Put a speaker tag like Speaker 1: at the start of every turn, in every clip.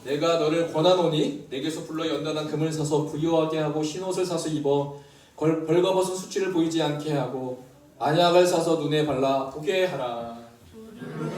Speaker 1: 내가 너를 권하노니 내게서 불러 연단한 금을 사서 부유하게 하고 흰옷을 사서 입어 벌거벗은 수치를 보이지 않게 하고 안약을 사서 눈에 발라 보게 하라.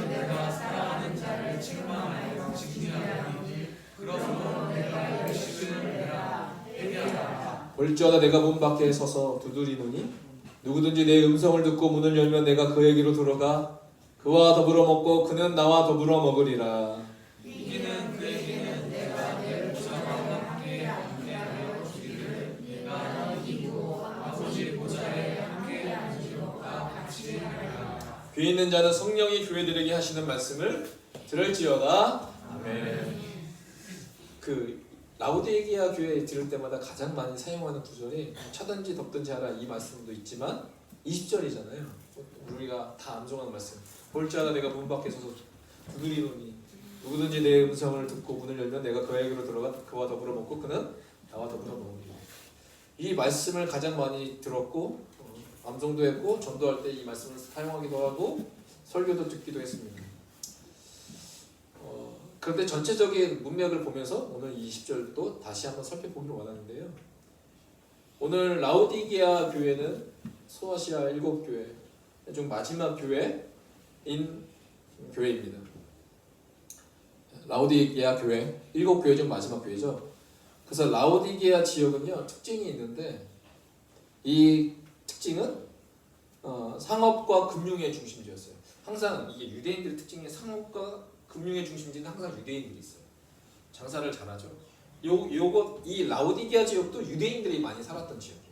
Speaker 2: 내가 사랑하는 자를 책망하여 징계하니 그러므로 내가 열심을 내라 회개하라.
Speaker 1: 볼지어다 내가 문 밖에 서서 두드리노니 누구든지 내 음성을 듣고 문을 열면 내가 그에게로 들어가 그와 더불어 먹고 그는 나와 더불어 먹으리라.
Speaker 2: 이기는 그에게는 내가 내 보좌와 함께 함께하여 주기를 내가 이기고 아버지 보좌에 함께 앉으리라 같이 하리라.
Speaker 1: 귀 있는 자는 성령이 교회들에게 하시는 말씀을 들을지어다. 아멘. 그 라오디게아 교회 들을 때마다 가장 많이 사용하는 구절이 차든지 덥든지 하라 이 말씀도 있지만 20절이잖아요. 우리가 다 암송하는 말씀. 볼지어다 내가 문 밖에 서서 두드리노니 누구든지 내 음성을 듣고 문을 열면 내가 그에게로 들어가 그와 더불어 먹고 그는 나와 더불어 먹으리라. 이 말씀을 가장 많이 들었고 암송도 했고 전도할 때 이 말씀을 사용하기도 하고 설교도 듣기도 했습니다. 그런데 전체적인 문맥을 보면서 오늘 20절도 다시 한번 살펴보기를 원하는데요. 오늘 라오디게아 교회는 소아시아 7교회 중 마지막 교회인 교회입니다. 라오디게아 교회 7교회 중 마지막 교회죠. 그래서 라오디게아 지역은요 특징이 있는데 이 특징은 상업과 금융의 중심지였어요. 항상 이게 유대인들의 특징이 상업과 금융의 중심지는 항상 유대인들이 있어요. 장사를 잘하죠. 이 라오디게아 지역도 유대인들이 많이 살았던 지역이에요.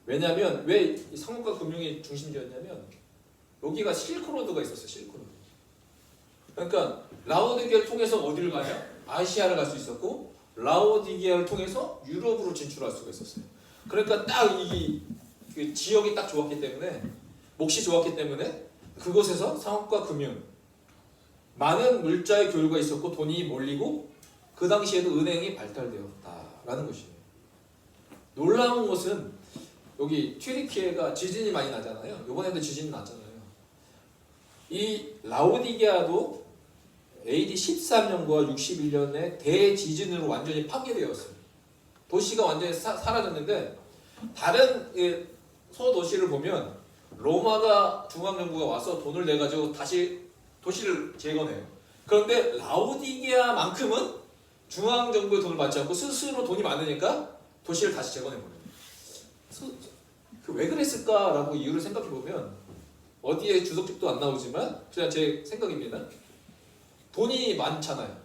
Speaker 1: 왜냐하면 왜 상업과 금융의 중심지였냐면 여기가 실크로드가 있었어요. 실크로드. 그러니까 라오디게아를 통해서 어디를 가냐? 아시아를 갈 수 있었고 라오디게아를 통해서 유럽으로 진출할 수가 있었어요. 그러니까 딱 이 지역이 딱 좋았기 때문에 몫이 좋았기 때문에 그곳에서 상업과 금융 많은 물자의 교류가 있었고 돈이 몰리고 그 당시에도 은행이 발달되었다라는 것이에요. 놀라운 것은 여기 튀르키예가 지진이 많이 나잖아요. 이번에도 지진이 났잖아요. 이 라오디게아도 AD 13년과 61년에 대지진으로 완전히 파괴되었어요. 도시가 완전히 사라졌는데 다른 소도시를 보면 로마가 중앙정부가 와서 돈을 내가지고 다시 도시를 재건해요. 그런데 라오디게아만큼은 중앙정부의 돈을 받지 않고 스스로 돈이 많으니까 도시를 다시 재건해버려요. 왜 그랬을까라고 이유를 생각해보면 어디에 주석집도 안 나오지만 그냥 제 생각입니다. 돈이 많잖아요.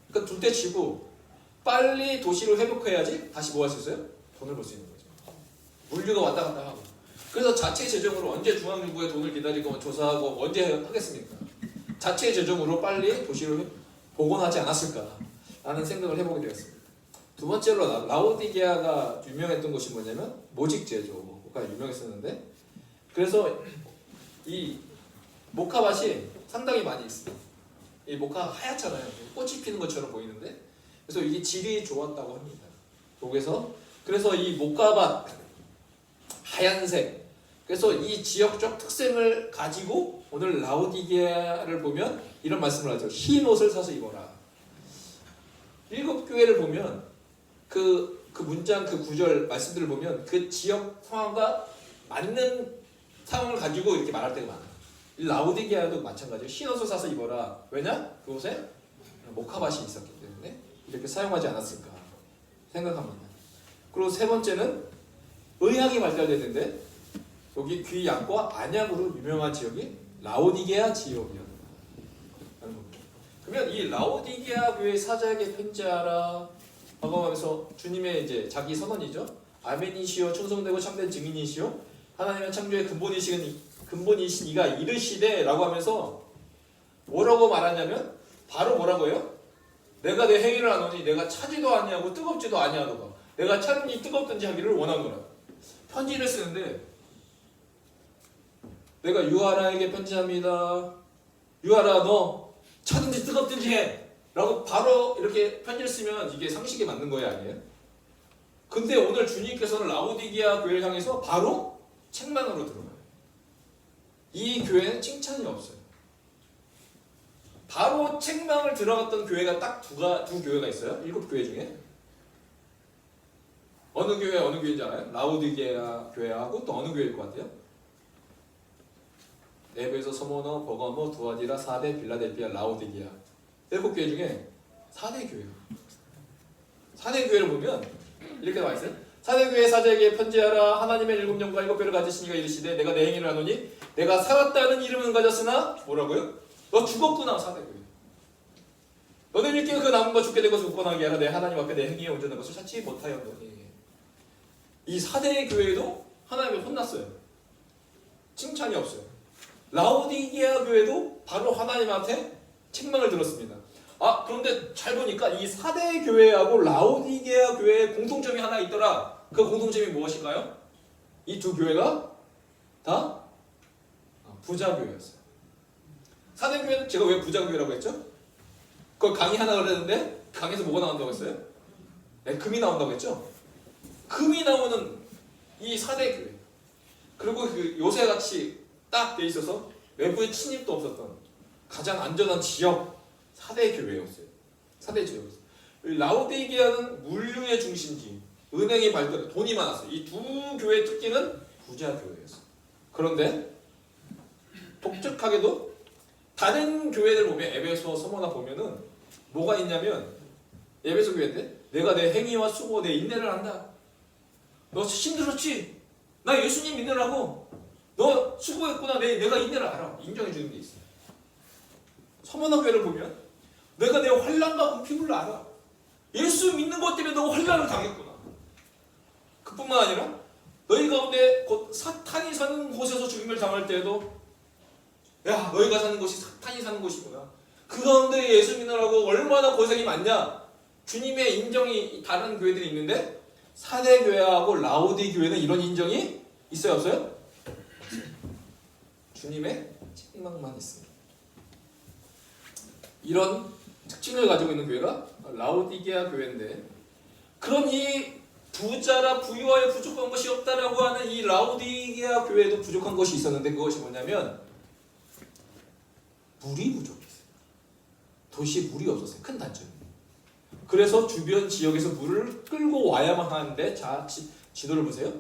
Speaker 1: 그러니까 둘 때 치고 빨리 도시를 회복해야지 다시 뭐 할 수 있어요? 돈을 벌 수 있는 거죠. 물류가 왔다 갔다 하고. 그래서 자체 재정으로 언제 중앙정부의 돈을 기다리고 조사하고 언제 하겠습니까? 자체 재정으로 빨리 도시를 복원하지 않았을까라는 생각을 해보게 되었습니다. 두 번째로 라오디게아가 유명했던 것이 뭐냐면 모직 제조가 유명했었는데 그래서 이 모카밭이 상당히 많이 있어요. 이 모카가 하얗잖아요. 꽃이 피는 것처럼 보이는데 그래서 이게 질이 좋았다고 합니다. 그래서 이 모카밭 하얀색 그래서 이 지역적 특색을 가지고 오늘 라오디게아를 보면 이런 말씀을 하죠. 흰 옷을 사서 입어라. 7교회를 보면 그 문장 그 구절 말씀들을 보면 그 지역 상황과 맞는 상황을 가지고 이렇게 말할 때가 많아요. 이 라오디게아도 마찬가지예요. 흰 옷을 사서 입어라. 왜냐? 그곳에 모카밭이 있었기 때문에 이렇게 사용하지 않았을까 생각합니다. 그리고 세 번째는 의학이 발달됐는데 여기 귀약과 안약으로 유명한 지역이 라오디게아 지역이었다. 그러면 이 라오디게아 교회 사자에게 편지하라 하고 하면서 주님의 이제 자기 선언이죠. 아멘이시오 충성되고 참된 증인이시오 하나님의 창조의 근본이신 이가 이르시되 라고 하면서 뭐라고 말하냐면 바로 뭐라고요? 내가 내 행위를 하노니 내가 차지도 아니하고 뜨겁지도 아니하도다. 내가 차든지 뜨겁든지 하기를 원하노라. 편지를 쓰는데 내가 유하라에게 편지합니다. 유하라 너 차든지 뜨겁든지 해 라고 바로 이렇게 편지를 쓰면 이게 상식에 맞는 거예요 아니에요? 근데 오늘 주님께서는 라오디게아 교회를 향해서 바로 책망으로 들어가요. 이 교회는 칭찬이 없어요. 바로 책망을 들어갔던 교회가 딱 두 교회가 있어요. 7교회 중에. 어느 교회인지 알아요? 라오디게아 교회하고 또 어느 교회일 것 같아요? 에베소, 서모너, 버가모, 두아디라, 사데, 빌라델피아, 라오디게아 7교회 중에 사대 교회가. 사대 교회를 보면 이렇게 나와 있어요. 사대 교회 사제에게 편지하라. 하나님의 7영과 7배를 가지시니가 이르시되 내가 내 행위를 하노니 내가 살았다는 이름은 가졌으나 뭐라고요? 너 죽었구나. 사대 교회. 너는 일깨어 그 남은 것 죽게 되고 죽거나 하게 하라. 내 하나님 앞에 내 행위에 온전한 것을 찾지 못하였노니. 이 사대 교회도 하나님이 혼났어요. 칭찬이 없어요. 라오디게아 교회도 바로 하나님한테 책망을 들었습니다. 그런데 잘 보니까 이 사대 교회하고 라오디게아 교회에 공통점이 하나 있더라. 그 공통점이 무엇일까요? 이 두 교회가 다 부자 교회였어요. 사대 교회는 제가 왜 부자 교회라고 했죠? 그걸 강의 하나 그랬는데 강에서 뭐가 나온다고 했어요? 네, 금이 나온다고 했죠? 금이 나오는 이 사대 교회. 그리고 그 요새같이 딱 돼 있어서 외부의 침입도 없었던 가장 안전한 지역 사대 교회였어요. 사대 지역이었어요. 라오디게아는 물류의 중심지, 은행이 발달, 돈이 많았어요. 이 두 교회의 특징은 부자 교회였어요. 그런데 독특하게도 다른 교회들 보면 에베소, 서머나 보면은 뭐가 있냐면 에베소 교회인데 내가 내 행위와 수고, 내 인내를 한다. 너 힘들었지? 나 예수님 믿느라고. 너 수고했구나. 내가 인내를 알아. 인정해 주는 게 있어요. 서머나 교회를 보면 내가 내 환난과 궁핍을 알아. 예수 믿는 것 때문에 너 환난을 당했구나. 그뿐만 아니라 너희 가운데 곧 사탄이 사는 곳에서 죽임을 당할 때에도 야 너희가 사는 곳이 사탄이 사는 곳이구나. 그 가운데 예수 믿느라고 얼마나 고생이 많냐. 주님의 인정이 다른 교회들이 있는데 사대 교회하고 라오디 교회는 이런 인정이 있어요 없어요? 주님의 책망만 있습니다. 이런 특징을 가지고 있는 교회가 라오디게아 교회인데 그런 이 부자라 부유하여 부족한 것이 없다라고 하는 이 라오디게아 교회에도 부족한 것이 있었는데 그것이 뭐냐면 물이 부족했어요. 도시에 물이 없었어요. 큰 단점이. 그래서 주변 지역에서 물을 끌고 와야만 하는데 자 지도를 보세요.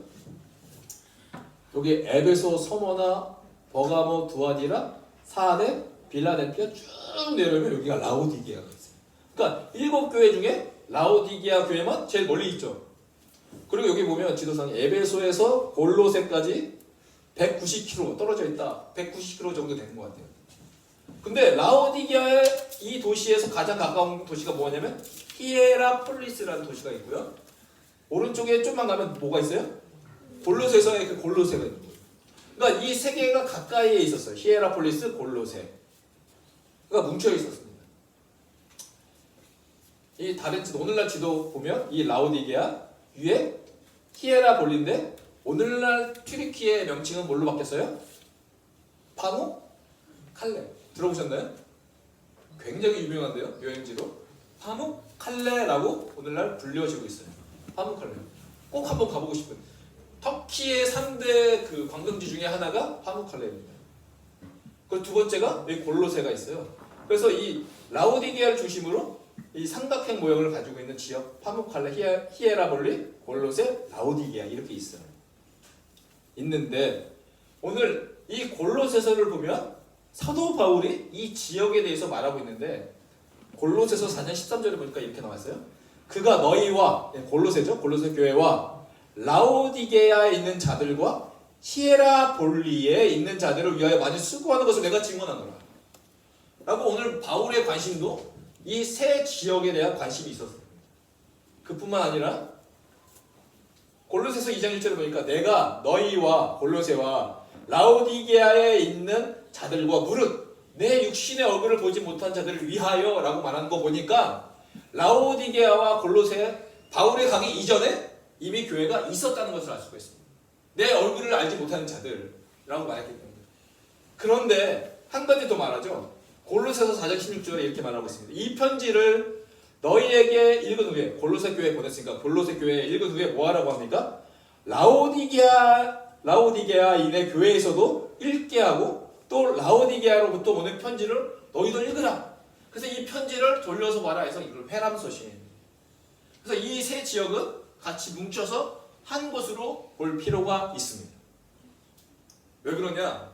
Speaker 1: 여기 에베소, 서머나, 버가모, 두아디라, 사데, 빌라델피아 쭉 내려오면 여기가 라오디게아가 있어요. 그러니까 7교회 중에 라오디게아 교회만 제일 멀리 있죠. 그리고 여기 보면 지도상에 에베소에서 골로새까지 190km 떨어져 있다. 190km 정도 되는 것 같아요. 근데 라오디게아의 이 도시에서 가장 가까운 도시가 뭐냐면 히에라폴리스라는 도시가 있고요. 오른쪽에 좀만 가면 뭐가 있어요? 골로새서의 그 골로새가 있는 거예요. 그러니까 이 세 개가 가까이에 있었어요. 히에라폴리스, 골로새. 그러니까 뭉쳐 있었습니다. 이 다른 지도, 오늘날 지도 보면 이 라오디게아 위에 히에라폴리인데 오늘날 튀르키의 명칭은 뭘로 바뀌었어요? 파무 칼레. 들어보셨나요? 굉장히 유명한데요. 여행지로. 파무 칼레라고 오늘날 불려지고 있어요. 파무 칼레. 꼭 한번 가보고 싶은. 터키의 3대 그 관광지 중에 하나가 파무 칼레입니다. 그리고 두 번째가 여기 골로새가 있어요. 그래서 이 라오디게아를 중심으로 이 삼각형 모형을 가지고 있는 지역 파무 칼레, 히에라폴리, 골로새, 라오디게아 이렇게 있어요. 있는데 오늘 이 골로새서를 보면 사도 바울이 이 지역에 대해서 말하고 있는데 골로새서 4장 13절에 보니까 이렇게 나왔어요. 그가 너희와 골로새죠. 골로새 교회와 라오디게아에 있는 자들과 히에라폴리에 있는 자들을 위하여 많이 수고하는 것을 내가 증언하노라. 라고 오늘 바울의 관심도 이 세 지역에 대한 관심이 있었어요. 그뿐만 아니라 골로새서 2장 1절에 보니까 내가 너희와 골로새와 라오디게아에 있는 자들과 무릇 내 육신의 얼굴을 보지 못한 자들을 위하여 라고 말하는 거 보니까 라오디게아와 골로새 바울의 가기 이전에 이미 교회가 있었다는 것을 알 수가 있습니다. 내 얼굴을 알지 못하는 자들라고 말했기 때문에. 그런데 한 가지 더 말하죠. 골로새서 4장 16절에 이렇게 말하고 있습니다. 이 편지를 너희에게 읽은 후에 골로새 교회에 보냈으니까 골로새 교회에 읽은 후에 뭐 하라고 합니까? 라오디게아인의 교회에서도 읽게 하고 또 라오디게아로부터 오는 편지를 너희도 읽으라 그래서 이 편지를 돌려서 와라 해서 이걸 회람서신. 그래서 이 세 지역은 같이 뭉쳐서 한 곳으로 볼 필요가 있습니다. 왜 그러냐?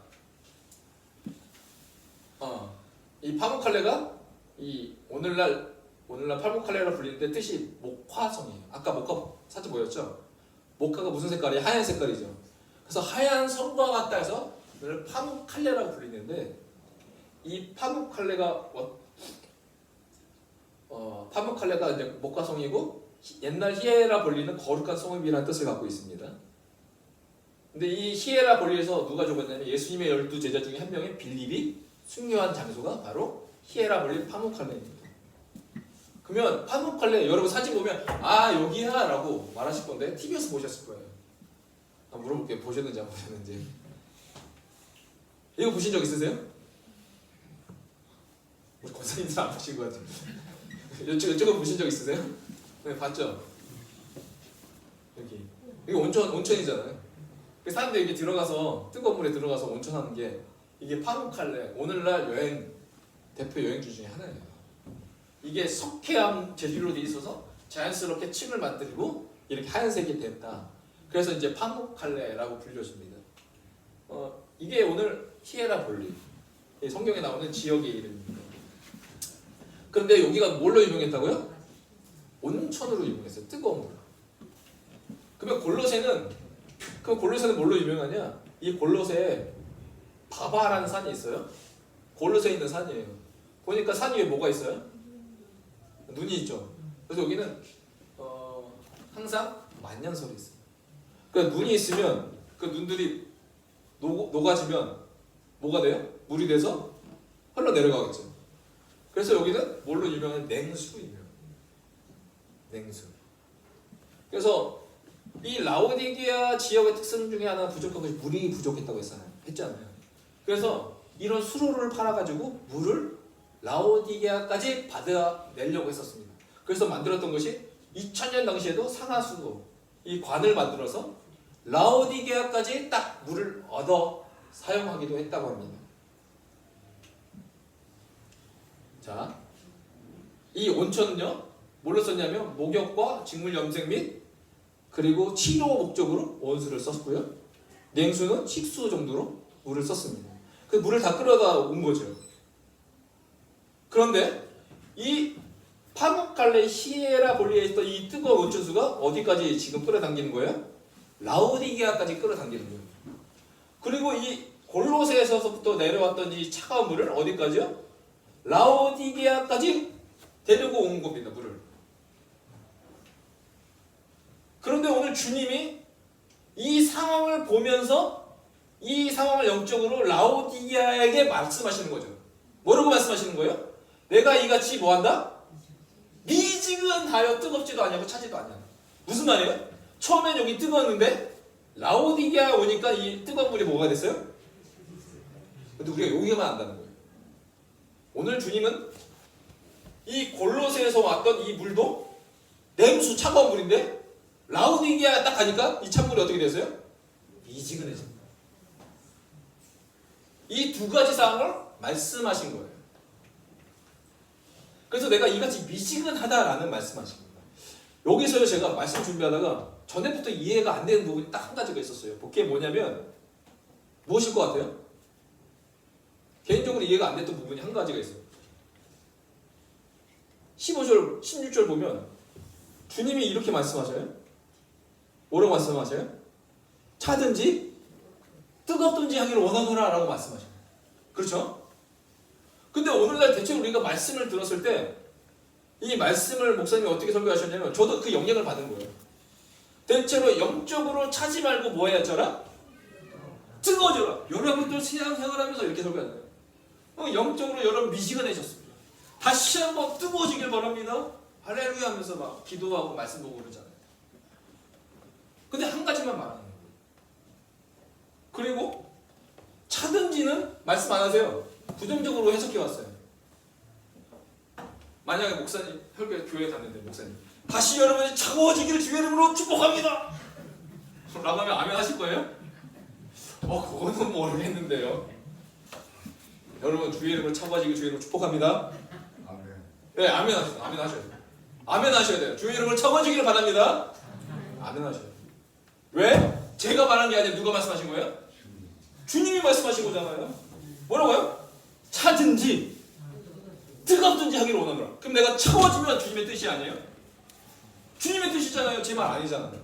Speaker 1: 이 파묵칼레가 이 오늘날 팔묵칼레라 불리는데 뜻이 목화성이에요. 아까 목화 사진 보였죠? 목화가 무슨 색깔이에요? 하얀 색깔이죠. 그래서 하얀 성과 같다 해서 오늘 파묵칼레라고 불리는데 이 파묵칼레가 파묵칼레가 이제 목화성이고 옛날 히에라 볼리는 거룩한 성읍이라는 뜻을 갖고 있습니다. 근데 이 히에라 볼리에서 누가 죽었냐면 예수님의 12제자 중에 한 명의 빌립이 순교한 장소가 바로 히에라 볼리 파묵칼레입니다. 그러면 파묵칼레 여러분 사진 보면 아 여기야 라고 말하실 건데 TV에서 보셨을 거예요. 물어볼게요. 보셨는지 안 보셨는지. 이거 보신 적 있으세요? 우리 권사님들 안 보신 것 같아요. 이쪽은 보신 적 있으세요? 네, 봤죠? 여기 온천이잖아요. 사람들이 이게 들어가서 뜨거운 물에 들어가서 온천하는 게 이게 파묵칼레 오늘날 대표 여행지 중에 하나예요. 이게 석회암 재질로 돼 있어서 자연스럽게 침을 만들고 이렇게 하얀색이 됐다. 그래서 이제 파묵칼레라고 불려집니다. 이게 오늘 히에라 볼리 성경에 나오는 지역의 이름입니다. 그런데 여기가 뭘로 유명했다고요? 온천으로 유명했어요. 뜨거운 물. 그러면 골로새는 뭘로 유명하냐? 이 골로새에 바바라는 산이 있어요. 골로새에 있는 산이에요. 보니까 산 위에 뭐가 있어요? 눈이 있죠. 그래서 여기는 항상 만년설이 있어요. 그러니까 눈이 있으면 그 눈들이 녹아지면 뭐가 돼요? 물이 돼서 흘러 내려가겠죠. 그래서 여기는 뭘로 유명한 냉수입니다. 냉수. 그래서 이 라오디게아 지역의 특성 중에 하나 부족한 것이 물이 부족했다고 했잖아요. 그래서 이런 수로를 팔아가지고 물을 라오디게아까지 받아내려고 했었습니다. 그래서 만들었던 것이 2000년 당시에도 상하수도 이 관을 만들어서 라오디게아까지 딱 물을 얻어 사용하기도 했다고 합니다. 자, 이 온천은요 뭘로 썼냐면 목욕과 직물 염색 및 그리고 치료 목적으로 온수를 썼고요. 냉수는 식수 정도로 물을 썼습니다. 그 물을 다 끌어다 온 거죠. 그런데 이 파묵칼레 히에라 볼리에 있던 이 뜨거운 온천수가 어디까지 지금 끌어당기는 거예요? 라오디게아까지 끌어당기는 거예요. 그리고 이 골로새에서부터 내려왔던 이 차가운 물을 어디까지요? 라오디게아까지 데리고 온 겁니다. 물을. 그런데 오늘 주님이 이 상황을 보면서 이 상황을 영적으로 라오디게아에게 말씀하시는 거죠. 뭐라고 말씀하시는 거예요? 내가 이같이 뭐한다? 미지근하여 뜨겁지도 아니하고 차지도 아니하다. 무슨 말이에요? 처음엔 여기 뜨거웠는데 라오디게아 오니까 이 뜨거운 물이 뭐가 됐어요? 근데 우리가 여기만 안다는 거예요. 오늘 주님은 이 골로새에서 왔던 이 물도 냉수 차가운 물인데 라오디게아 딱 가니까 이 찬물이 어떻게 됐어요? 미지근해집니다. 이 두 가지 사항을 말씀하신 거예요. 그래서 내가 이같이 미지근하다라는 말씀하신 겁니다. 여기서요 제가 말씀 준비하다가 전에부터 이해가 안 되는 부분이 딱 한 가지가 있었어요. 그게 뭐냐면 무엇일 것 같아요? 개인적으로 이해가 안 됐던 부분이 한 가지가 있어요. 15절, 16절 보면 주님이 이렇게 말씀하셔요. 뭐라고 말씀하셔요? 차든지 뜨겁든지 하기를 원하노라 라고 말씀하셔요. 그렇죠? 근데 오늘날 대체 우리가 말씀을 들었을 때 이 말씀을 목사님이 어떻게 설교하셨냐면 저도 그 영향을 받은 거예요. 대체로 영적으로 차지 말고 뭐 해야 져라? 뜨거워져라. 여러분들 신앙생활하면서 이렇게 설교하잖아요. 영적으로 여러분 미지근해졌습니다. 다시 한번 뜨거워지길 바랍니다. 할렐루야 하면서 막 기도하고 말씀 보고 그러잖아요. 근데 한 가지만 말하는 거예요. 그리고 차든지는 말씀 안 하세요. 부정적으로 해석해 왔어요. 만약에 목사님 교회 갔는데 목사님 다시 여러분이 차가워지기를 주의 이름으로 축복합니다 라고 하면 아멘 하실 거예요? 그거는 모르겠는데요. 여러분 주의 이름으로 차가워지기를 주의 이름으로 축복합니다. 아멘. 네, 아멘 하셔요. 아멘 하셔야 돼요. 아멘 하셔야 돼요. 주의 이름을 청하시기를 바랍니다. 아멘 하셔야 돼요. 왜? 제가 말한 게 아니라 누가 말씀하신 거예요? 주님이 말씀하신 거잖아요. 뭐라고요? 차든지 뜨겁든지 하기를 원하노라. 그럼 내가 차워지면 주님의 뜻이 아니에요? 주님의 뜻이잖아요. 제 말 아니잖아요.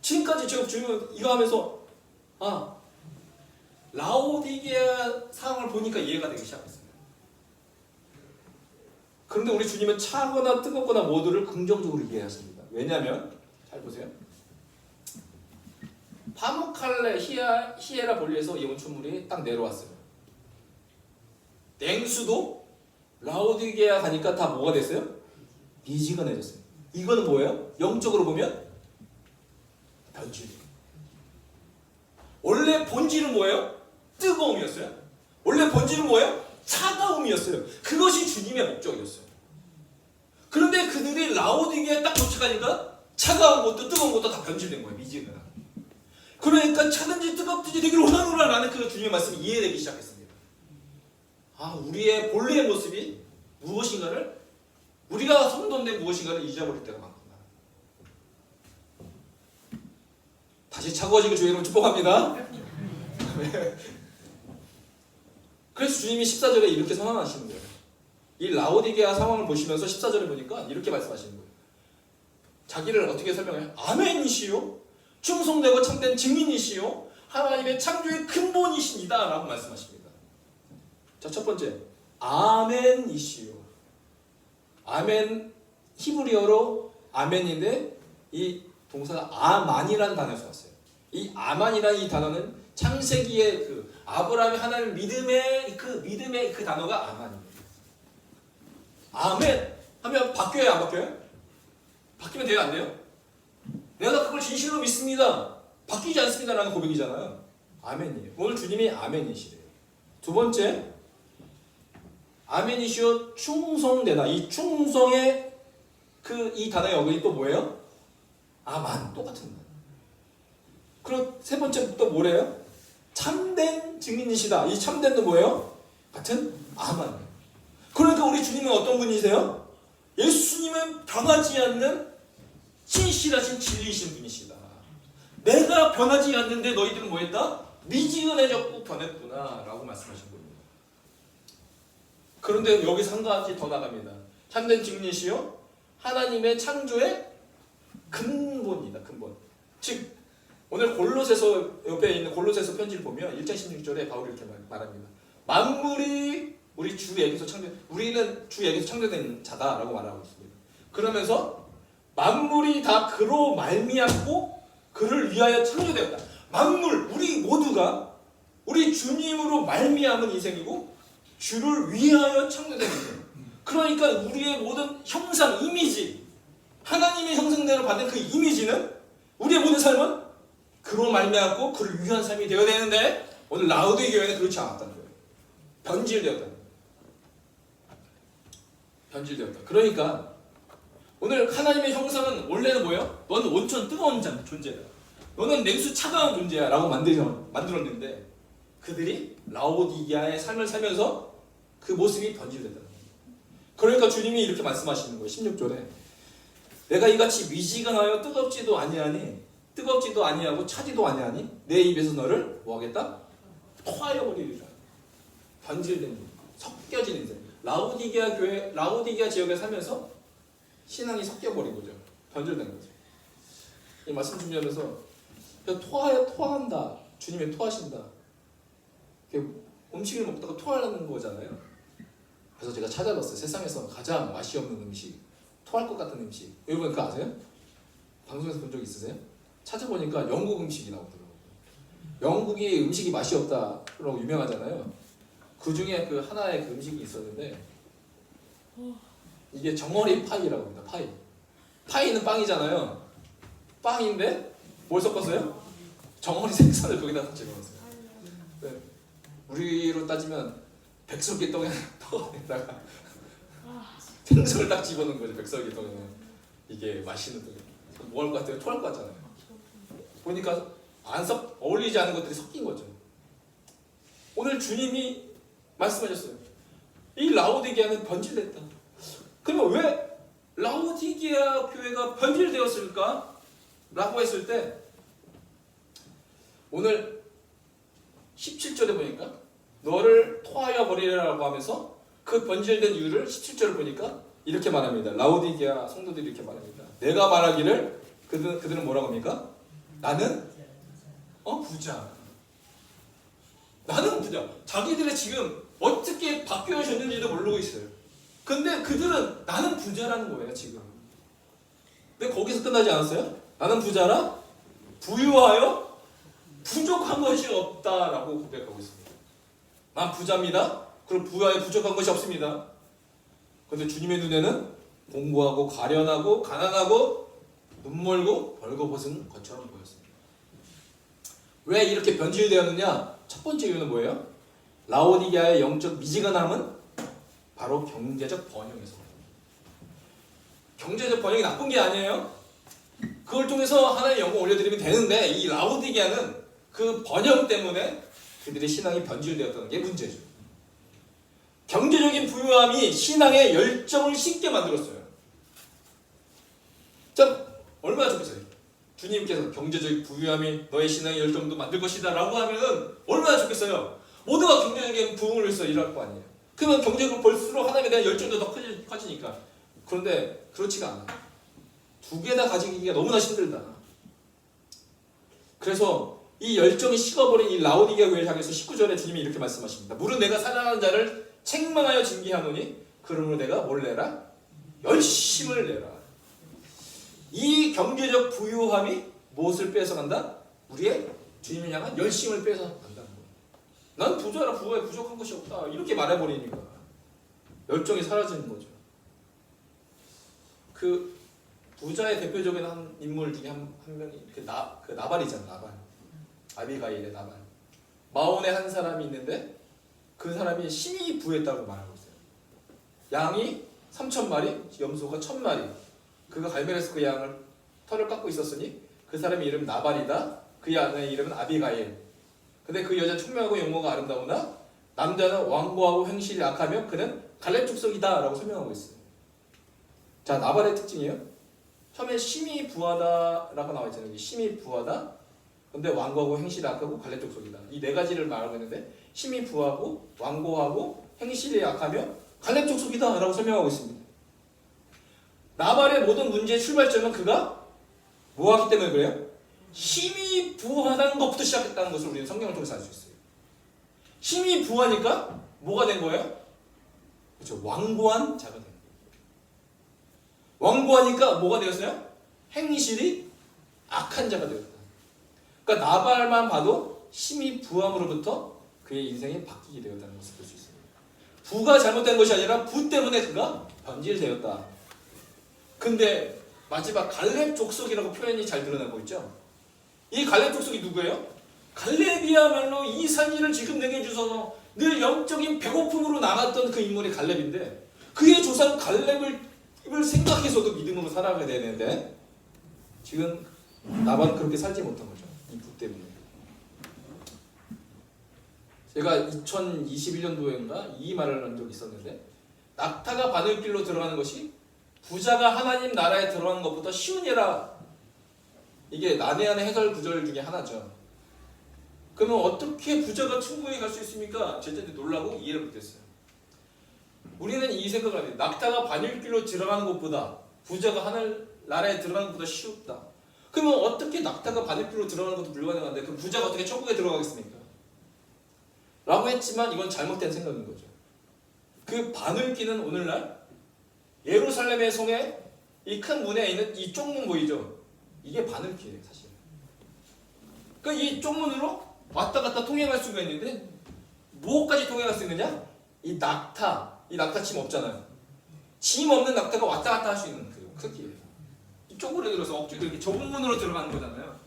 Speaker 1: 지금까지 제가 주님 이거 하면서 라오디게아 상황을 보니까 이해가 되기 시작했어요. 그런데 우리 주님은 차거나 뜨겁거나 모두를 긍정적으로 이해하십니다. 왜냐하면 잘 보세요. 파무칼레 히에라 볼리에서 이 온천물이 딱 내려왔어요. 냉수도 라오디게아 가니까 다 뭐가 됐어요? 미지근해졌어요. 이거는 뭐예요? 영적으로 보면 변질. 원래 본질은 뭐예요? 뜨거움이었어요. 원래 본질은 뭐예요? 차가움이었어요. 그것이 주님의 목적이었어요. 그런데 그들이 라오디게아에 딱 도착하니까 차가운 것도 뜨거운 것도 다 변질된 거예요. 미지근하게. 그러니까 차든지 뜨겁든지 되기를 원하노라라는 그 주님의 말씀이 이해되기 시작했습니다. 우리의 본래의 모습이 무엇인가를, 우리가 성도인데 무엇인가를 잊어버릴 때가 많구나. 다시 차가워지길 주의 이름으로 축복합니다. 그래서 주님이 14절에 이렇게 선언하시는 거예요. 이 라오디게아 상황을 보시면서 14절에 보니까 이렇게 말씀하시는 거예요. 자기를 어떻게 설명해요? 아멘이시요, 충성되고 참된 증인이시요, 하나님의 창조의 근본이십니다 라고 말씀하십니다. 자, 첫 번째, 아멘이시요. 아멘, 히브리어로 아멘인데 이 동사가 아만이라는 단어에서 왔어요. 이 아만이라는 이 단어는 창세기의 그 아브라함이 하나님을 믿음의 그 단어가 아만입니다. 아멘 하면 바뀌어요, 안 바뀌어요? 바뀌면 돼요, 안 돼요? 내가 그걸 진실로 믿습니다, 바뀌지 않습니다라는 고백이잖아요. 아멘이에요. 오늘 주님이 아멘이시래요. 두 번째, 아멘이시오, 충성되다. 이 충성의 이 단어의 어근이 또 뭐예요? 아만, 똑같은 말. 그리고 세 번째 또 뭐래요? 참된 증인이시다. 이 참된도 뭐예요? 같은 아만. 그러니까 우리 주님은 어떤 분이세요? 예수님은 변하지 않는 신실하신 진리이신 분이시다. 내가 변하지 않는데 너희들은 뭐했다? 미지근해졌고 변했구나 라고 말씀하신 겁니다. 그런데 여기서 한 가지 더 나갑니다. 참된 증인이시요, 하나님의 창조의 근본이다. 근본. 즉 오늘 골로새서 옆에 있는 골로새서 편지를 보면 1장 16절에 바울이 이렇게 말합니다. 만물이 우리 주에게서 우리는 주에게서 창조된 자다라고 말하고 있습니다. 그러면서 만물이 다 그로 말미암고 그를 위하여 창조되었다. 만물, 우리 모두가 우리 주님으로 말미암은 인생이고 주를 위하여 창조된 인생. 그러니까 우리의 모든 형상, 이미지, 하나님의 형상대로 받은 그 이미지는 우리의 모든 삶은 그로 말미암고 그를 위한 삶이 되어야 되는데 오늘 라오디게아 교회는 그렇지 않았다는 거예요. 변질되었다. 변질되었다. 그러니까 오늘 하나님의 형상은 원래는 뭐예요? 너는 온천 뜨거운 존재야. 너는 냉수 차가운 존재야 라고 만들었는데 그들이 라오디게아의 삶을 살면서 그 모습이 변질됐다는 거예요. 그러니까 주님이 이렇게 말씀하시는 거예요. 16절에 내가 이같이 미지근하여 뜨겁지도 아니하고 차지도 아니하니 내 입에서 너를 뭐하겠다? 토하여 버리리라. 변질된, 섞여진 인생. 라오디게아 지역에 살면서 신앙이 섞여버린 거죠. 변질된 거죠. 이 말씀 준비하면서 토한다. 주님이 토하신다. 음식을 먹다가 토하는 거잖아요. 그래서 제가 찾아봤어요. 세상에서 가장 맛이 없는 음식, 토할 것 같은 음식. 여러분 그거 아세요? 방송에서 본 적 있으세요? 찾아보니까 영국 음식이 나오더라고요. 영국이 음식이 맛이 없다라고 유명하잖아요. 그 중에 그 하나의 그 음식이 있었는데 이게 정어리 파이라고 합니다. 파이는 빵이잖아요. 빵인데 뭘 섞었어요? 정어리 생선을 거기다 집어넣었어요. 네. 우리로 따지면 백설기 떡에다가 생선을 딱 집어넣은 거죠. 백설기 떡에. 이게 맛있는 떡. 뭐 할 것 같아요? 토할 것 같잖아요. 보니까 어울리지 않은 것들이 섞인 거죠. 오늘 주님이 말씀하셨어요. 이 라오디게아는 변질됐다. 그러면 왜 라오디게아 교회가 변질되었을까? 라고 했을 때 오늘 17절에 보니까 너를 토하여 버리라고 하면서 그 변질된 이유를 17절을 보니까 이렇게 말합니다. 라오디게아 성도들이 이렇게 말합니다. 내가 말하기를 그들은 뭐라고 합니까? 나는 부자. 나는 부자. 자기들이 지금 어떻게 바뀌어졌는지도 모르고 있어요. 근데 그들은 나는 부자라는 거예요 지금. 근데 거기서 끝나지 않았어요? 나는 부자라 부유하여 부족한 것이 없다라고 고백하고 있습니다. 난 부자입니다. 그리고 부유하여 부족한 것이 없습니다. 그런데 주님의 눈에는 공고하고 가련하고 가난하고 눈멀고 벌거벗은 것처럼 보였습니다. 왜 이렇게 변질되었느냐? 첫 번째 이유는 뭐예요? 라오디게아의 영적 미지근함은 바로 경제적 번영에서. 경제적 번영이 나쁜 게 아니에요. 그걸 통해서 하나님의 영광 올려드리면 되는데 이 라오디게아는 그 번영 때문에 그들의 신앙이 변질되었다는 게 문제죠. 경제적인 부유함이 신앙의 열정을 식게 만들었어요. 자, 얼마나 좋겠어요. 주님께서 경제적 부유함이 너의 신앙의 열정도 만들 것이다 라고 하면은 얼마나 좋겠어요. 모두가 경제적인 부흥을 위해서 일할 거 아니에요. 그러면 경제적으로 벌수록 하나님에 대한 열정도 더 커지니까. 그런데 그렇지가 않아. 두 개 다 가지기가 너무나 힘들다. 그래서 이 열정이 식어버린 이 라오디게아 교회를 향해서 19절에 주님이 이렇게 말씀하십니다. 물은 내가 사랑하는 자를 책망하여 징계하노니 그러므로 내가 뭘 내라? 열심을 내라. 이 경제적 부유함이 무엇을 뺏어간다? 우리의 주님을 향한 열심을 뺏어간다는 거예요. 난 부자라 부유에 부족한 것이 없다. 이렇게 말해버리니까 열정이 사라지는 거죠. 그 부자의 대표적인 한 인물 중에 한 명이 그 나발이잖아. 나발. 아비가일의 나발. 마온의 한 사람이 있는데 그 사람이 심히 부했다고 말하고 있어요. 양이 3,000마리, 염소가 1,000마리. 그가 갈멜에서 그 양을 털을 깎고 있었으니 그 사람의 이름은 나발이다. 그의 아내의 이름은 아비가일. 근데 그 여자 총명하고 용모가 아름다우나 남자는 완고하고 행실이 악하며 그는 갈렙 족속이다 라고 설명하고 있어요. 자, 나발의 특징이에요. 처음에 심히 부하다라고 나와 있잖아요. 심히 부하다. 근데 완고하고 행실이 악하고 갈렙 족속이다. 이 네 가지를 말하고 있는데 심히 부하고 완고하고 행실이 악하며 갈렙 족속이다 라고 설명하고 있습니다. 나발의 모든 문제의 출발점은 그가 뭐하기 때문에 그래요? 힘이 부하다는 것부터 시작했다는 것을 우리는 성경을 통해서 알 수 있어요. 힘이 부하니까 뭐가 된 거예요? 그렇죠. 완고한 자가 된 거예요. 완고하니까 뭐가 되었어요? 행실이 악한 자가 되었다. 그러니까 나발만 봐도 힘이 부함으로부터 그의 인생이 바뀌게 되었다는 것을 볼 수 있습니다. 부가 잘못된 것이 아니라 부 때문에 그가 변질되었다. 근데 마지막 갈렙 족속이라고 표현이 잘 드러나고 있죠. 이 갈렙 족속이 누구예요? 갈렙이야말로 이 산지를 지금 내게 주셔서 늘 영적인 배고픔으로 나갔던 그 인물이 갈렙인데 그의 조상 갈렙을 생각해서도 믿음으로 살아가야 되는데 지금 나발은 그렇게 살지 못한 거죠. 이 부 때문에. 제가 2021년도인가 이 말을 한 적이 있었는데 낙타가 바늘길로 들어가는 것이 부자가 하나님 나라에 들어가는 것보다 쉬운 일이라. 이게 난해한 해설 구절 중에 하나죠. 그러면 어떻게 부자가 천국에 갈 수 있습니까? 제가 놀라고 이해를 못했어요. 우리는 이 생각을 합니다. 낙타가 바늘길로 들어가는 것보다 부자가 하늘 나라에 들어가는 것보다 쉽다. 그러면 어떻게 낙타가 바늘길로 들어가는 것도 불가능한데 그럼 부자가 어떻게 천국에 들어가겠습니까? 라고 했지만 이건 잘못된 생각인 거죠. 그 바늘길은 오늘날 예루살렘의 성에 이 큰 문에 있는 이 쪽문 보이죠? 이게 바늘길이에요, 사실. 그러니까 이 쪽문으로 왔다 갔다 통행할 수가 있는데 뭐까지 통행할 수 있느냐? 이 낙타 짐 없잖아요. 짐 없는 낙타가 왔다 갔다 할 수 있는 그 크기예요. 이쪽으로 들어서 억지로 이렇게 좁은 문으로 들어가는 거잖아요.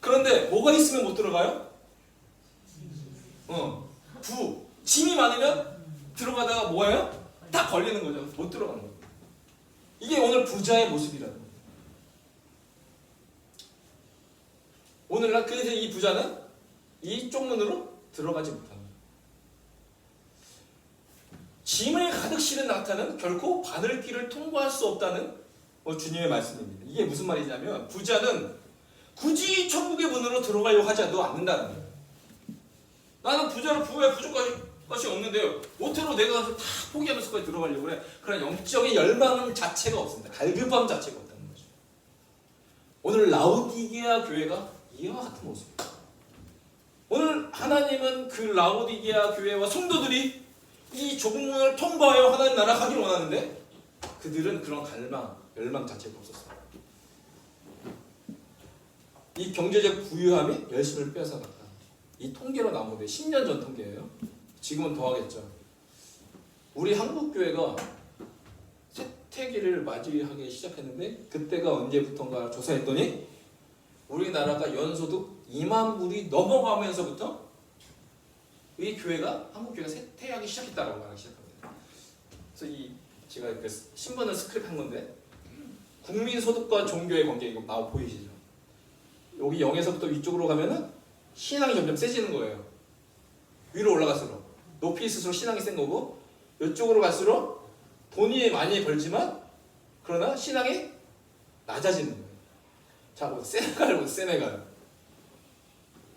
Speaker 1: 그런데 뭐가 있으면 못 들어가요? 짐이 많으면 들어가다가 뭐예요? 딱 걸리는 거죠. 못 들어가는 거예요. 이게 오늘 부자의 모습이라는 거예요. 오늘날 그래서 이 부자는 이쪽 문으로 들어가지 못하는 거예요. 짐을 가득 실은 낙타는 결코 바늘길을 통과할 수 없다는 주님의 말씀입니다. 이게 무슨 말이냐면 부자는 굳이 천국의 문으로 들어가려고 하지 않는다는 거예요. 나는 부자로 부의 부족한 것이 없는데요. 모태로 내가 가서 다 포기하면서까지 들어가려고 그래. 그런 영적인 열망 자체가 없습니다. 갈급함 자체가 없다는 거죠. 오늘 라오디게아 교회가 이와 같은 모습이에요. 오늘 하나님은 그 라오디게아 교회와 성도들이 이 좁은 문을 통과하여 하나님 나라 가기를 원하는데 그들은 그런 열망 자체가 없었어요. 이 경제적 부유함이 열심을 빼앗아갔다. 이 통계로 나오는데 10년 전 통계예요. 지금은 더 하겠죠. 우리 한국교회가 쇠퇴기를 맞이하기 시작했는데 그때가 언제부턴가 조사했더니 우리나라가 연소득 2만 불이 넘어가면서부터 이 교회가 한국교회가 쇠퇴하기 시작했다라고 말하기 시작합니다. 그래서 제가 그 신문을 스크립한 건데 국민소득과 종교의 관계 이거 나와 보이시죠? 여기 0에서부터 위쪽으로 가면은 신앙이 점점 세지는 거예요. 위로 올라갈수록 높이 있을수록 신앙이 센 거고 이쪽으로 갈수록 돈이 많이 벌지만 그러나 신앙이 낮아지는 거예요. 자, 세네갈 보세요. 세네갈.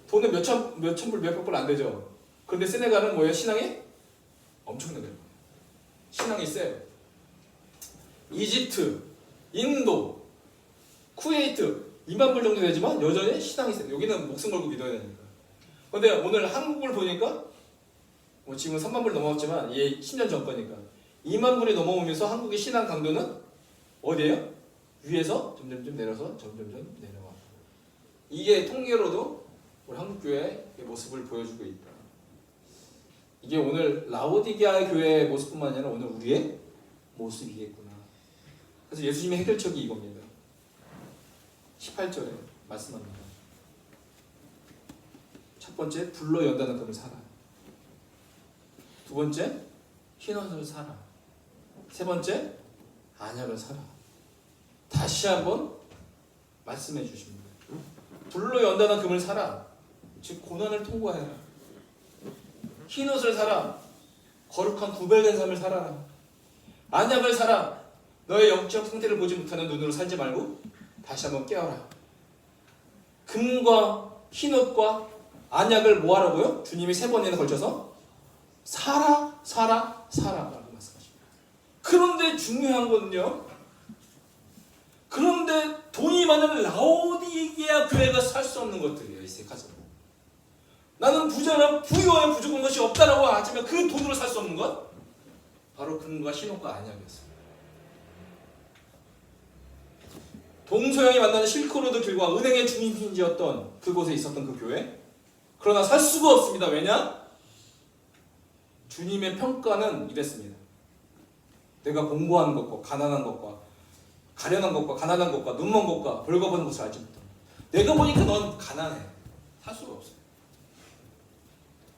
Speaker 1: 돈은 몇천 불, 몇백 불 안 되죠. 그런데 세네갈은 뭐예요? 신앙이 엄청나게 거예요. 신앙이 세요. 이집트, 인도, 쿠웨이트 2만 불 정도 되지만 여전히 신앙이 세요. 여기는 목숨 걸고 믿어야 되니까. 그런데 오늘 한국을 보니까 지금 3만 불 넘어갔지만 이게 10년 전 거니까 2만 불이 넘어오면서 한국의 신앙 강도는 어디예요? 위에서 점점점 내려서 점점점 내려와. 이게 통계로도 우리 한국교회의 모습을 보여주고 있다. 이게 오늘 라오디게아 교회의 모습뿐만 아니라 오늘 우리의 모습이겠구나. 그래서 예수님의 해결책이 이겁니다. 18절에 말씀합니다. 첫 번째, 불로 연다는 금을 사라. 두 번째, 흰옷을 사라. 세 번째, 안약을 사라. 다시 한번 말씀해 주십니다. 불로 연다는 금을 사라. 즉 고난을 통과해라. 흰옷을 사라. 거룩한 구별된 삶을 살아라. 안약을 사라. 너의 영적 상태를 보지 못하는 눈으로 살지 말고 다시 한번 깨어라. 금과 흰옷과 안약을 뭐 하라고요? 주님이 3번이나 걸쳐서 사라, 사라, 사라라고 말씀하십니다. 그런데 중요한 건요. 그런데 돈이 많은 라오디게아 교회가 살 수 없는 것들이에요. 이 세 가지. 나는 부자나 부유하여 부족한 것이 없다라고 하지만 그 돈으로 살 수 없는 것 바로 금과 흰옷과 안약이었어요. 동서양이 만나는 실크로드 길과 은행의 중심지였던 그곳에 있었던 그 교회. 그러나 살 수가 없습니다. 왜냐? 주님의 평가는 이랬습니다. 내가 공부하는 것과 가난한 것과 가련한 것과 가난한 것과 눈먼 것과 벌거벗은 것을 알지 못한다. 내가 보니까 넌 가난해. 살 수가 없어요.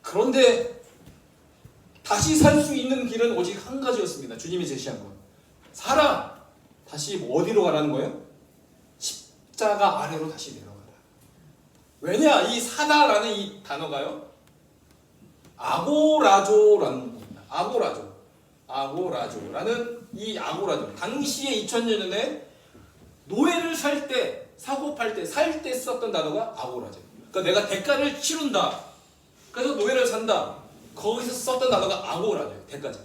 Speaker 1: 그런데 다시 살 수 있는 길은 오직 한 가지였습니다. 주님이 제시한 것. 살아. 다시 어디로 가라는 거예요? 십자가 아래로 다시 내려가라. 왜냐? 이 사다라는 이 단어가요. 아고라조라는 겁니다. 아고라조라는 이 아고라조. 당시에 2000년 전에 노예를 살 때, 사고 팔 때, 살 때 썼던 단어가 아고라조. 그러니까 내가 대가를 치른다. 그래서 노예를 산다. 거기서 썼던 단어가 아고라죠. 대가죠.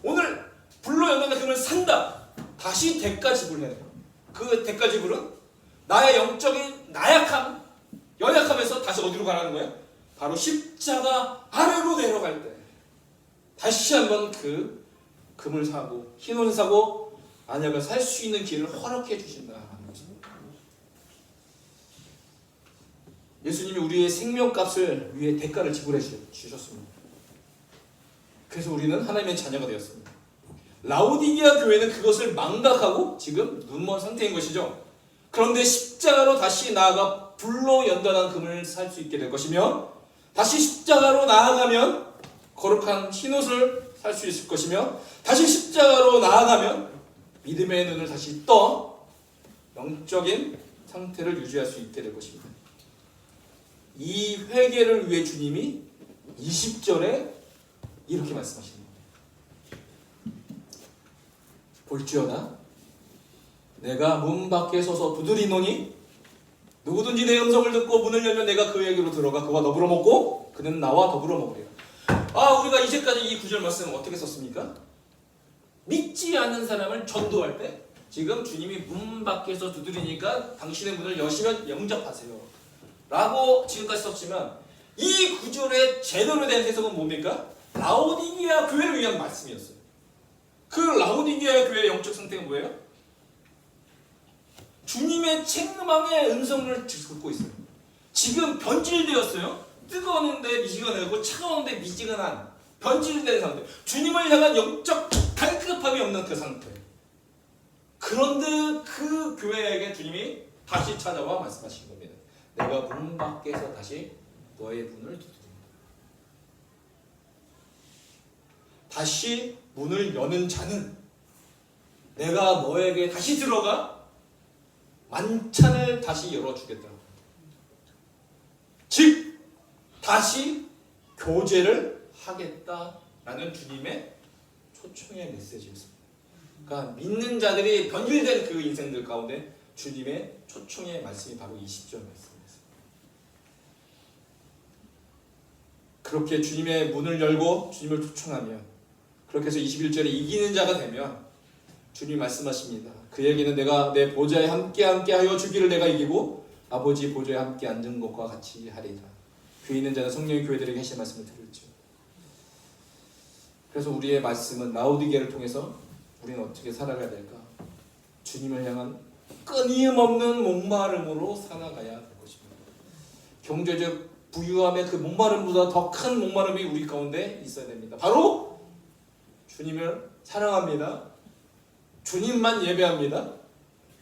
Speaker 1: 오늘 불로 연단된 금을 산다. 다시 대가 지불해야 돼요. 그 대가 지불은 나의 영적인 나약함, 연약함에서 다시 어디로 가라는 거예요? 바로 십자가 아래로 내려갈 때 다시 한번 그 금을 사고 흰옷을 사고 안약을 살 수 있는 길을 허락해 주신다라는 것입니다. 예수님이 우리의 생명값을 위해 대가를 지불해 주셨습니다. 그래서 우리는 하나님의 자녀가 되었습니다. 라오디게아 교회는 그것을 망각하고 지금 눈먼 상태인 것이죠. 그런데 십자가로 다시 나아가 불로 연단한 금을 살 수 있게 될 것이며 다시 십자가로 나아가면 거룩한 흰옷을 살 수 있을 것이며 다시 십자가로 나아가면 믿음의 눈을 다시 떠 영적인 상태를 유지할 수 있게 될 것입니다. 이 회개를 위해 주님이 20절에 이렇게 말씀하십니다. 볼지어다 내가 문 밖에 서서 두드리노니 누구든지 내 음성을 듣고 문을 열면 내가 그에게로 들어가 그와 더불어 먹고 그는 나와 더불어 먹으리라. 우리가 이제까지 이 구절 말씀 어떻게 썼습니까? 믿지 않는 사람을 전도할 때 지금 주님이 문 밖에서 두드리니까 당신의 문을 여시면 영접하세요 라고 지금까지 썼지만 이 구절의 제대로 된 해석은 뭡니까? 라오디게아 교회를 위한 말씀이었어요. 그 라오디게아 교회의 영적 상태가 뭐예요? 주님의 책망의 음성을 듣고 있어요. 지금 변질되었어요. 뜨거웠는데 미지근하고 차가웠는데 미지근한 변질된 상태. 주님을 향한 영적 갈급함이 없는 그 상태. 그런데 그 교회에게 주님이 다시 찾아와 말씀하신 겁니다. 내가 문 밖에서 다시 너의 문을 두드린다. 다시 문을 여는 자는 내가 너에게 다시 들어가 만찬을 다시 열어주겠다. 즉 다시 교제를 하겠다라는 주님의 초청의 메시지였습니다. 그러니까 믿는 자들이 변질된 그 인생들 가운데 주님의 초청의 말씀이 바로 이 10절 말씀이었습니다. 그렇게 주님의 문을 열고 주님을 초청하면 그렇게 해서 21절에 이기는 자가 되면 주님이 말씀하십니다. 그에게는 내가 내 보좌에 함께 하여 주기를 내가 이기고 아버지 보좌에 함께 앉은 것과 같이 하리라. 귀 있는 자는 성령의 교회들에게 하신 말씀을 들을지. 그래서 우리의 말씀은 라오디게를 통해서 우리는 어떻게 살아가야 될까? 주님을 향한 끊임없는 목마름으로 살아가야 될 것입니다. 경제적 부유함의 그 목마름보다 더 큰 목마름이 우리 가운데 있어야 됩니다. 바로 주님을 사랑합니다. 주님만 예배합니다.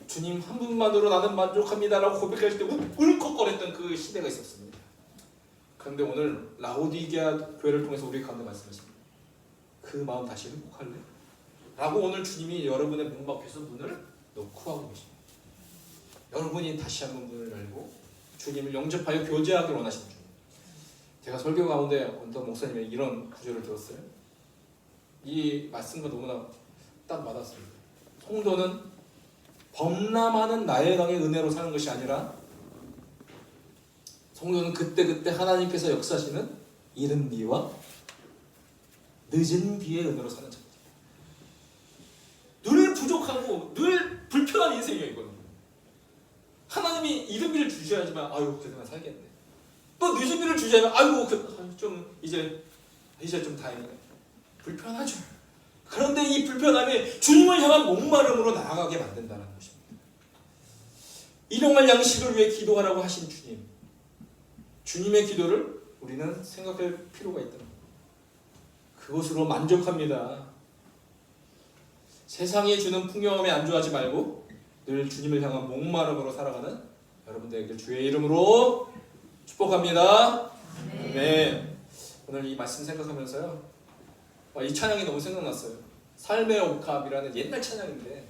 Speaker 1: 주님 한 분만으로 나는 만족합니다 라고 고백할 때 울컥거렸던 그 시대가 있었습니다. 그런데 오늘 라오디게아 교회를 통해서 우리 가운데 말씀하십니다. 그 마음 다시 회복할래? 라고 오늘 주님이 여러분의 문 밖에서 문을 놓고 하고 계십니다. 여러분이 다시 한번 문을 열고 주님을 영접하여 교제하기를 원하시는 주님. 제가 설교 가운데 어떤 목사님의 이런 구절을 들었어요. 이 말씀과 너무나 딱 맞았습니다. 성도는 범람하는 나일강의 은혜로 사는 것이 아니라 성도는 그때그때 하나님께서 역사하시는 이른 비와 늦은 비의 은혜로 사는 자입니다. 늘 부족하고 늘 불편한 인생이에요. 이거는 하나님이 이른 비를 주셔야지만 아유 그래도 살겠네. 또 늦은 비를 주셔야지만 아이고 좀 이제 좀 다행이네. 불편하죠. 그런데 이 불편함이 주님을 향한 목마름으로 나아가게 만든다는 것입니다. 일용할 양식을 위해 기도하라고 하신 주님. 주님의 기도를 우리는 생각할 필요가 있다. 그것으로 만족합니다. 세상이 주는 풍요함에 안주하지 말고 늘 주님을 향한 목마름으로 살아가는 여러분들에게 주의 이름으로 축복합니다. 네. 오늘 이 말씀 생각하면서요. 이 찬양이 너무 생각났어요. 삶의 옥합이라는 옛날 찬양인데